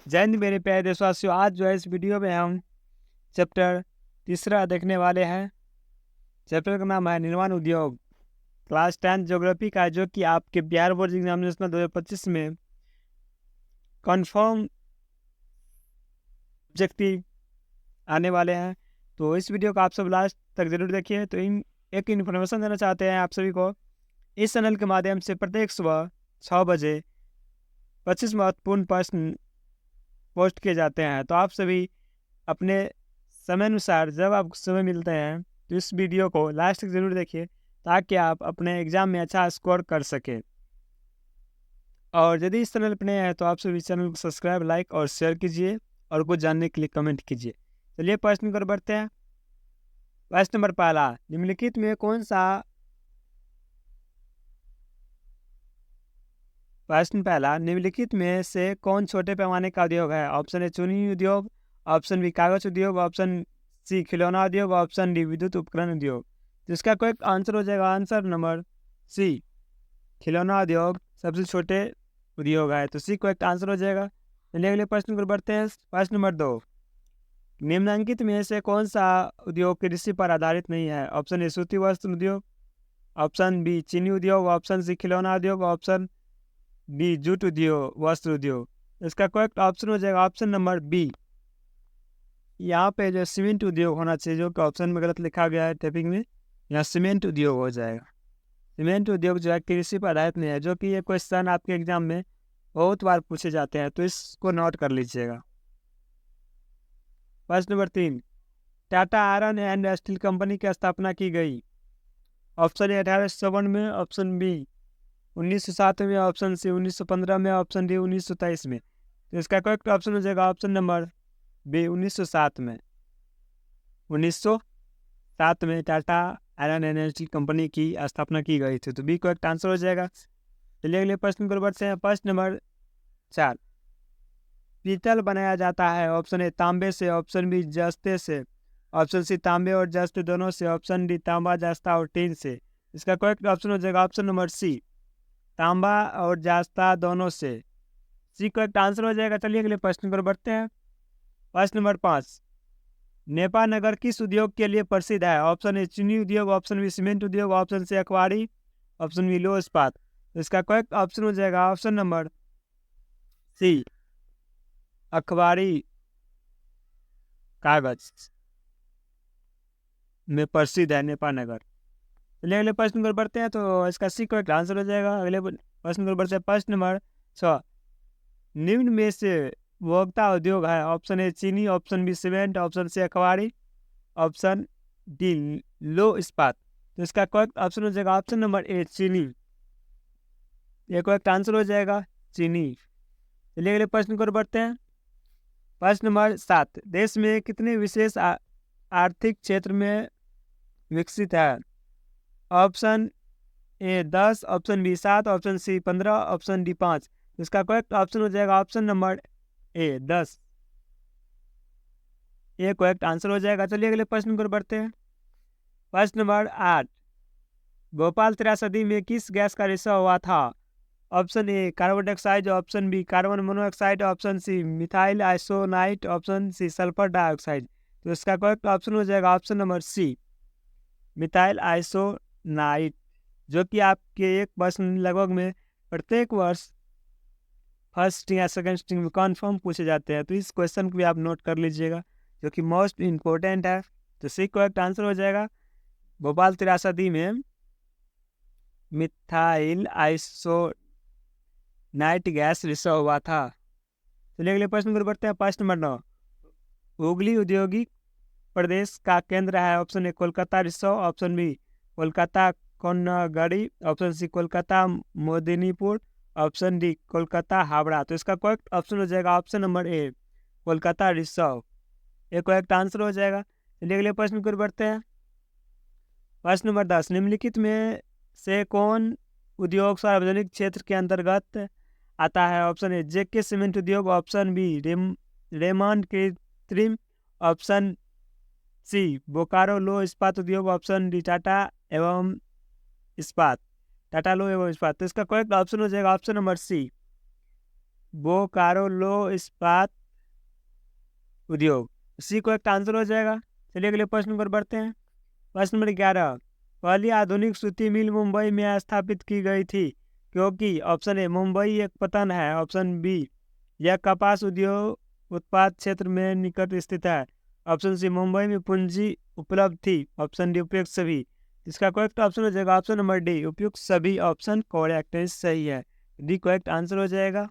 जय हिंद मेरे प्यारे देशवासियों। आज जो है इस वीडियो में हम चैप्टर तीसरा देखने वाले हैं। चैप्टर का नाम है निर्माण उद्योग, क्लास 10 ज्योग्राफी का, जो कि आपके बिहार बोर्ड एग्जामिनेशन 2025 में कन्फर्म ऑब्जेक्टिव आने वाले हैं। तो इस वीडियो को आप सब लास्ट तक जरूर देखिए। तो एक इन्फॉर्मेशन देना चाहते हैं आप सभी को। इस चैनल के माध्यम से प्रत्येक सुबह 6 बजे 25 महत्वपूर्ण प्रश्न पोस्ट किए जाते हैं। तो आप सभी अपने समय अनुसार जब आपको समय मिलते हैं तो इस वीडियो को लास्ट तक ज़रूर देखिए, ताकि आप अपने एग्ज़ाम में अच्छा स्कोर कर सकें। और यदि इस चैनल पर नए हैं तो आप सभी चैनल को सब्सक्राइब, लाइक और शेयर कीजिए, और कुछ जानने के लिए कमेंट कीजिए। चलिए प्रश्न पर बढ़ते हैं। प्रश्न नंबर पहला, निम्नलिखित में कौन सा प्रश्न पहला, निम्नलिखित में से कौन छोटे पैमाने का उद्योग है? ऑप्शन ए चीनी उद्योग, ऑप्शन बी कागज उद्योग, ऑप्शन सी खिलौना उद्योग, ऑप्शन डी विद्युत उपकरण उद्योग। तो इसका करेक्ट आंसर हो जाएगा आंसर नंबर सी, खिलौना उद्योग सबसे छोटे उद्योग है। तो सी करेक्ट आंसर हो जाएगा। चलिए अगले प्रश्न पर बढ़ते हैं। प्रश्न नंबर 2, निम्नलिखित में से कौन सा उद्योग कृषि पर आधारित नहीं है? ऑप्शन ए सूती वस्त्र उद्योग, ऑप्शन बी चीनी उद्योग, ऑप्शन सी खिलौना उद्योग, ऑप्शन बी जूट उद्योग, वस्त्र उद्योग। इसका करेक्ट ऑप्शन हो जाएगा ऑप्शन नंबर बी। यहाँ पे जो सीमेंट उद्योग होना चाहिए, जो कि ऑप्शन में गलत लिखा गया है टाइपिंग में। यहाँ सीमेंट उद्योग हो जाएगा। सीमेंट उद्योग जो है कृषि पर आधारित नहीं है, जो कि ये क्वेश्चन आपके एग्जाम में बहुत बार पूछे जाते हैं, तो इसको नोट कर लीजिएगा। प्रश्न number 3, Tata iron and steel company की स्थापना की गई? ऑप्शन ए 1857 में, ऑप्शन बी 1907 में, ऑप्शन सी 1915 में, ऑप्शन डी 1923 में। तो इसका करेक्ट ऑप्शन हो जाएगा ऑप्शन नंबर बी 1907 में। 1907 में Tata iron and steel company की स्थापना की गई थी। तो बी करेक्ट आंसर हो जाएगा। चलिए अगले प्रश्न पर बढ़ते हैं। प्रश्न नंबर 4, पीतल बनाया जाता है? ऑप्शन ए तांबे से, ऑप्शन बी जस्ते से, ऑप्शन सी तांबे और जस्ते दोनों से, ऑप्शन डी तांबा, जस्ता और टीन से। इसका करेक्ट ऑप्शन हो जाएगा ऑप्शन नंबर सी, तांबा और जास्ता दोनों से। सी करेक्ट आंसर हो जाएगा। चलिए अगले प्रश्न पर बढ़ते हैं। प्रश्न नंबर 5, नेपा नगर किस उद्योग के लिए प्रसिद्ध है? ऑप्शन ए चीनी उद्योग, ऑप्शन बी सीमेंट उद्योग, ऑप्शन सी अखबारी, ऑप्शन बी लौह इस्पात। तो इसका करेक्ट ऑप्शन हो जाएगा ऑप्शन नंबर सी, अखबारी कागज में प्रसिद्ध है नेपा नगर। चलिए अगले प्रश्न पर बढ़ते हैं। तो इसका सी करेक्ट आंसर हो जाएगा। अगले प्रश्न पर बढ़ते हैं। प्रश्न नंबर 6, निम्न में से उपभोक्ता उद्योग है? ऑप्शन ए चीनी, ऑप्शन बी सीमेंट, ऑप्शन सी अखबारी, ऑप्शन डी लो इस्पात। तो इसका करेक्ट ऑप्शन हो जाएगा ऑप्शन नंबर ए चीनी। ये करेक्ट आंसर हो जाएगा चीनी। चलिए अगले प्रश्न पर बढ़ते हैं। प्रश्न नंबर 7, देश में कितने विशेष आर्थिक क्षेत्र में विकसित है? Option A 10, option B 7, option C 15, option D 5। इसका करेक्ट ऑप्शन हो जाएगा ऑप्शन नंबर ए 10। ये करेक्ट आंसर हो जाएगा। चलिए अगले प्रश्न पर बढ़ते हैं। प्रश्न नंबर 8, भोपाल त्रासदी में किस गैस का रिसाव हुआ था? Option A carbon dioxide, option B carbon monoxide, option C methyl isocyanate, option C sulphur dioxide. तो इसका करेक्ट ऑप्शन हो जाएगा option number C, methyl isocyanate, जो कि आपके एक प्रश्न लगभग में प्रत्येक वर्ष फर्स्ट स्टिंग या सेकंड स्टिंग में कन्फर्म पूछे जाते हैं। तो इस क्वेश्चन को भी आप नोट कर लीजिएगा, जो कि मोस्ट इम्पोर्टेंट है। तो सी करेक्ट आंसर हो जाएगा, भोपाल त्रासदी में मिथाइल आइसोनाइट गैस रिसाव हुआ था। चलिए अगले प्रश्न पर बढ़ते हैं। प्रश्न नंबर 9, हुगली औद्योगिक प्रदेश का केंद्र है? ऑप्शन ए कोलकाता रिसाव, ऑप्शन बी कोलकाता कोन्नागड़ी, option C Kolkata Medinipur, option D Kolkata Howrah. तो इसका करेक्ट ऑप्शन हो जाएगा ऑप्शन नंबर ए कोलकाता रिसाव। ये करेक्ट आंसर हो जाएगा। चलिए अगले प्रश्न पर बढ़ते हैं। प्रश्न नंबर 10, निम्नलिखित में से कौन उद्योग सार्वजनिक क्षेत्र के अंतर्गत आता है? ऑप्शन ए जेके सीमेंट उद्योग, ऑप्शन बी रेमंड कृत्रिम, ऑप्शन सी बोकारो लो इस्पात उद्योग, ऑप्शन डी टाटा एवं इस्पात, टाटा लो एवं इस्पात। तो इसका करेक्ट ऑप्शन हो जाएगा ऑप्शन नंबर सी, बोकारो लो इस्पात उद्योग। सी करेक्ट आंसर हो जाएगा। चलिए अगले प्रश्न पर बढ़ते हैं। प्रश्न नंबर 11, पहली आधुनिक सूती मिल मुंबई में स्थापित की गई थी क्योंकि ऑप्शन ए मुंबई एक पतन है, ऑप्शन बी यह कपास उद्योग उत्पाद क्षेत्र में निकट स्थित है, ऑप्शन सी मुंबई में पूंजी उपलब्ध थी, ऑप्शन डी उपयुक्त सभी। इसका करेक्ट ऑप्शन हो जाएगा ऑप्शन नंबर डी, उपयुक्त सभी ऑप्शन करेक्ट है, सही है, डी करेक्ट आंसर हो जाएगा।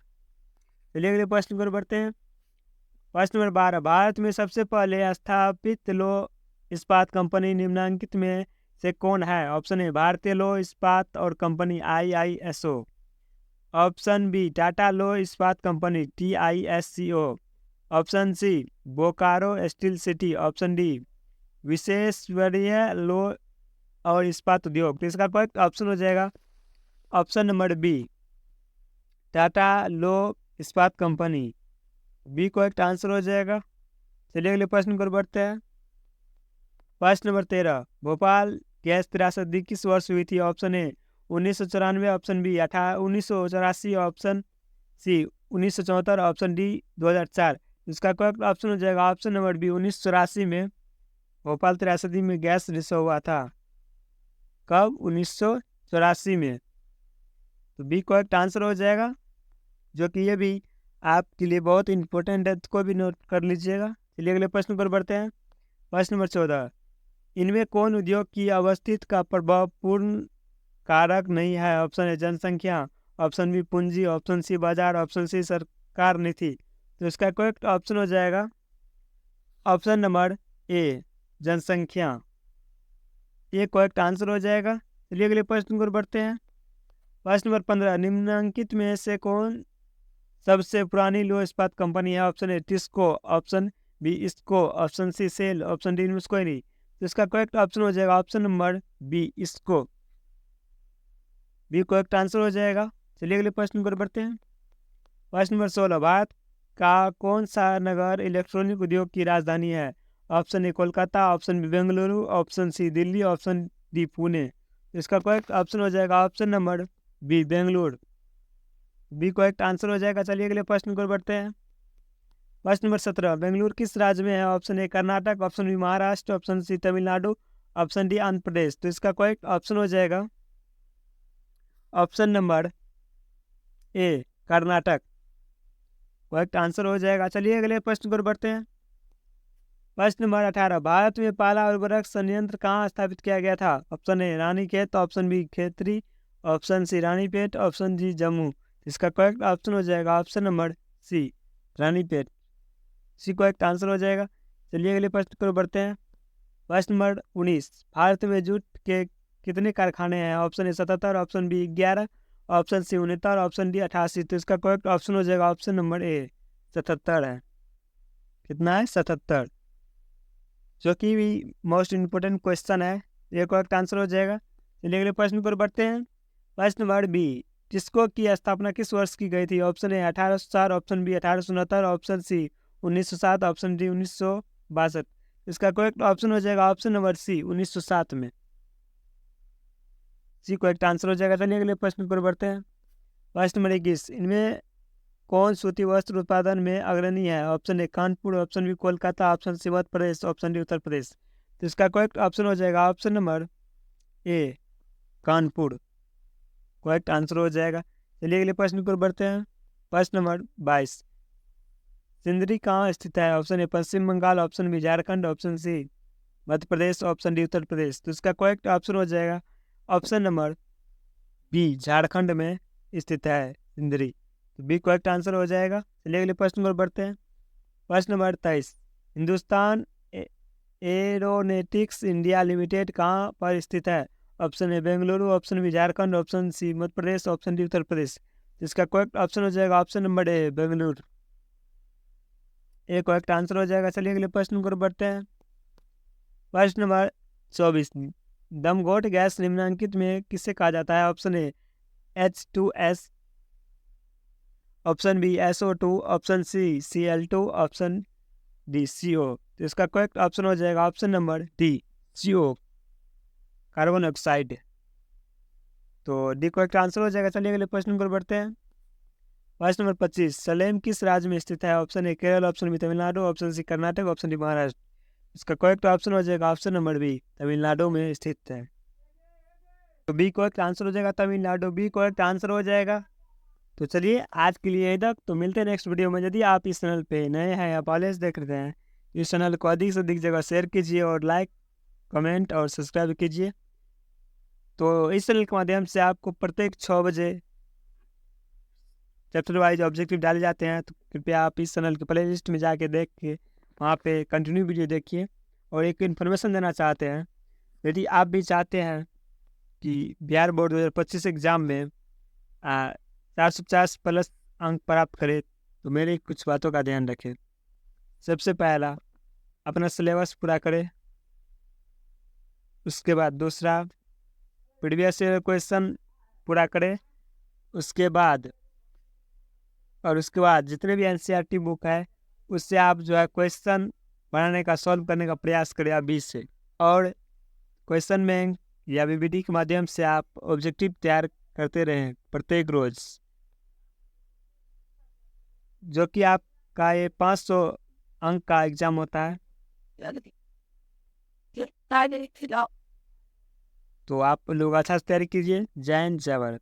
चलिए अगले प्रश्न पर बढ़ते हैं। प्रश्न नंबर 12, भारत में सबसे पहले स्थापित लौह इस्पात कंपनी निम्नलिखित में से कौन है? ऑप्शन ए भारतीय लौह इस्पात और company IISO, option B Tata लौह इस्पात company TISCO, option C Bokaro steel city, option D Visvesvaraya लौह और इस्पात उद्योग। तो इसका करेक्ट ऑप्शन हो जाएगा ऑप्शन नंबर बी, टाटा लौह इस्पात कंपनी, बी करेक्ट आंसर हो जाएगा। चलिए अगले प्रश्न पर बढ़ते हैं। प्रश्न नंबर 13, भोपाल गैस त्रासदी किस वर्ष हुई थी? Option A 1994, option B 1984, option C 1974, option D 2004। इसका करेक्ट ऑप्शन हो जाएगा ऑप्शन नंबर बी, 1984 में भोपाल त्रासदी में गैस रिसाव हुआ था। कब? 1984 में। तो बी करेक्ट आंसर हो जाएगा, जो कि ये भी आपके लिए बहुत इंपॉर्टेंट है, को भी नोट कर लीजिएगा। चलिए अगले प्रश्न पर बढ़ते हैं। प्रश्न नंबर 14, इनमें कौन उद्योग की अवस्थित का प्रभाव पूर्ण कारक नहीं है? ऑप्शन ए जनसंख्या, ऑप्शन बी पूंजी, ऑप्शन सी बाजार, ऑप्शन सी सरकार नीति। तो इसका करेक्ट ऑप्शन हो जाएगा ऑप्शन नंबर ए जनसंख्या, ये करेक्ट आंसर हो जाएगा। चलिए अगले प्रश्न पर बढ़ते हैं। प्रश्न नंबर 15, निम्नलिखित में से कौन सबसे पुरानी लौह इस्पात कंपनी है? Option A TISCO, option B IISCO, option C SAIL, option D मुस्कोइनी। तो इसका करेक्ट ऑप्शन हो जाएगा option number B IISCO, B correct answer हो जाएगा। चलिए अगले प्रश्न पर बढ़ते हैं। प्रश्न नंबर 16, भारत का कौन सा नगर इलेक्ट्रॉनिक उद्योग की राजधानी है? Option A Kolkata, option B Bengaluru, option C Delhi, option D Pune. तो इसका करेक्ट ऑप्शन हो जाएगा option number B Bengaluru, B correct answer हो जाएगा। चलिए अगले प्रश्न पर बढ़ते हैं। प्रश्न नंबर 17, बेंगलुरु किस राज्य में है? Option A Karnataka, option B Maharashtra, option C Tamil Nadu, option D Andhra Pradesh. तो इसका करेक्ट ऑप्शन हो जाएगा option number A Karnataka, correct answer हो जाएगा। चलिए अगले प्रश्न पर बढ़ते हैं। प्रश्न नंबर 18, भारत में पहला उर्वरक संयंत्र कहाँ स्थापित किया गया था? Option A Ranikhet, option B Khetri, option C Ranipet, option G Jammu. इसका करेक्ट ऑप्शन हो जाएगा option number C Ranipet, C correct answer हो जाएगा। चलिए अगले प्रश्न पर बढ़ते हैं। प्रश्न नंबर 19, भारत में जूट के कितने कारखाने हैं? Option A 77, option B 11, option C 69, option D 88। तो इसका करेक्ट ऑप्शन हो जाएगा ऑप्शन नंबर ए 77 है। कितना है? 77, जो कि भी मोस्ट इम्पोर्टेंट क्वेश्चन है, ये करेक्ट आंसर हो जाएगा। चलिए अगले प्रश्न पर बढ़ते हैं। प्रश्न नंबर बी, टिस्को की स्थापना किस वर्ष की गई थी? Option A 1804, option B 1869, option C 1907, option D 1962। इसका करेक्ट ऑप्शन हो जाएगा ऑप्शन नंबर सी 1907 में, सी करेक्ट आंसर हो जाएगा। चलिए अगले प्रश्न पर बढ़ते हैं। प्रश्न नंबर 21, इनमें कौन सूती वस्त्र उत्पादन में अग्रणी है? Option A Kanpur, option B Kolkata, option C Madhya Pradesh, option D Uttar Pradesh. तो इसका करेक्ट ऑप्शन हो जाएगा option number A Kanpur, correct answer हो जाएगा। चलिए अगले प्रश्न पर बढ़ते हैं। प्रश्न नंबर 22, सिंदरी कहाँ स्थित है? Option A Paschim Bangal, option B Jharkhand, option C Madhya Pradesh, option D Uttar Pradesh. तो इसका करेक्ट ऑप्शन हो जाएगा ऑप्शन नंबर बी झारखंड में स्थित है सिंदरी, तो बी करेक्ट आंसर हो जाएगा। चलिए अगले प्रश्न पर बढ़ते हैं। प्रश्न नंबर 23, हिंदुस्तान एरोनॉटिक्स इंडिया लिमिटेड कहाँ पर स्थित है? Option A Bengaluru, option B Jharkhand, option C Madhya Pradesh, option D Uttar Pradesh. इसका करेक्ट ऑप्शन हो जाएगा option number A Bengaluru, A correct answer हो जाएगा। चलिए अगले प्रश्न पर बढ़ते हैं। प्रश्न नंबर 24, दमघोट गैस निम्नलिखित में किसे कहा जाता है? Option A H2S, option B SO2, option C Cl2, option D CO। तो इसका करेक्ट ऑप्शन हो जाएगा option number D CO, carbon oxide, तो डी करेक्ट आंसर हो जाएगा। चलिए अगले प्रश्न पर बढ़ते हैं। प्रश्न नंबर 25, सलेम किस राज्य में स्थित है? Option A Kerala, option B Tamil Nadu, option C Karnataka, option D Maharashtra. इसका करेक्ट ऑप्शन हो जाएगा ऑप्शन नंबर बी, तमिलनाडु में स्थित है। तो बी करेक्ट आंसर हो जाएगा, तमिलनाडु बी करेक्ट आंसर हो जाएगा। तो चलिए आज के लिए यहीं तक, तो मिलते हैं नेक्स्ट वीडियो में। यदि आप इस चैनल पे नए हैं या पहले से देख रहे हैं, इस चैनल को अधिक से अधिक जगह शेयर कीजिए और लाइक, कमेंट और सब्सक्राइब कीजिए। तो इस चैनल के माध्यम से आपको प्रत्येक 6 बजे चैप्टर वाइज ऑब्जेक्टिव डाले जाते हैं। तो कृपया आप इस चैनल के प्ले लिस्ट में जाके देख के वहाँ पे कंटिन्यू वीडियो देखिए। और एक इन्फॉर्मेशन देना चाहते हैं, यदि आप भी चाहते हैं कि बिहार बोर्ड 2025 एग्ज़ाम में 450 प्लस अंक प्राप्त करें, तो मेरी कुछ बातों का ध्यान रखें। सबसे पहला, अपना सिलेबस पूरा करें। उसके बाद दूसरा, प्रीवियस ईयर क्वेश्चन पूरा करें। उसके बाद जितने भी एनसीईआरटी बुक है उससे आप जो है क्वेश्चन बनाने का, सॉल्व करने का प्रयास करें अभी से। और क्वेश्चन बैंक या वीवीडी के माध्यम से आप ऑब्जेक्टिव तैयार करते रहें प्रत्येक रोज, जो कि आपका ये 500 अंक का एग्जाम होता है। तो आप लोग अच्छा से तैयारी कीजिए। जय हिंद, जय भारत।